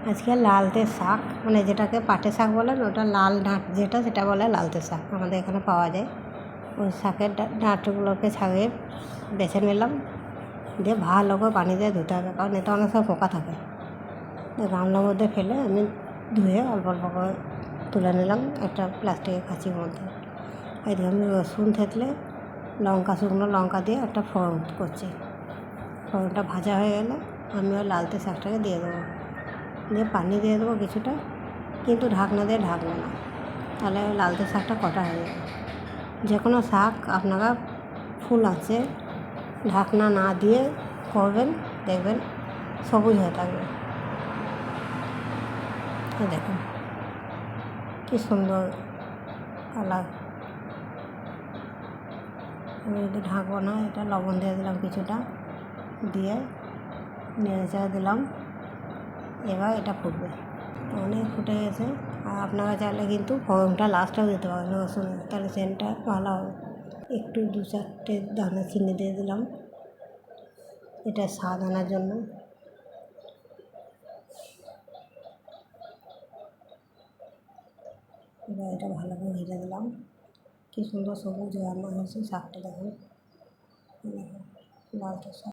আজকে লালতে শাক মানে যেটাকে পাটে শাক বলেন, ওটা লাল ডাঁট যেটা সেটা বলে লালতে শাক, আমাদের এখানে পাওয়া যায়। ওই শাকের ডাঁটগুলোকে ছাড়িয়ে বেছে নিলাম, দিয়ে ভালো করে পানি দিয়ে ধুতে হবে, কারণ এতে অনেক সময় পোকা থাকে। গামলার মধ্যে ফেলে আমি ধুয়ে অল্প অল্প করে তুলে নিলাম একটা প্লাস্টিকের কাঁচির মধ্যে। এদিকে আমি রসুন থেতলে শুকনো লঙ্কা দিয়ে একটা ফোড়ন করছি। ফোড়নটা ভাজা হয়ে গেলে আমি ওই লালতে শাকটাকে দিয়ে দেবো, দিয়ে পানি দিয়ে দেবো কিছুটা, কিন্তু ঢাকনা দিয়ে ঢাকবো না, তাহলে ওই লালতে শাকটা কটা হয়ে যাবে। যে কোনো শাক আপনারা ফুল আছে ঢাকনা না দিয়ে করবেন, দেখবেন সবুজ হয়ে থাকবে। দেখুন কি সুন্দর কালার। আমি যদি ঢাকবো না, এটা লবণ দিয়ে দিলাম কিছুটা, দিয়ে নেড়ে চেড়ে দিলাম। এবার এটা ফুটবে, অনেক ফুটে গেছে। আর আপনারা চাইলে কিন্তু ফোড়নটা লাস্টেও দিতে পারেন রসুনের, তাহলে সেন্টটা ভালো হবে। একটু 2-4টে দানা চিনি দিয়ে দিলাম, এটা স্বাদ আনার জন্য। এবার এটা ভালো করে ঘিরে দিলাম। কী সুন্দর সবুজ রান্না হয়েছে শাকটা, দেখুন লালটা শাক।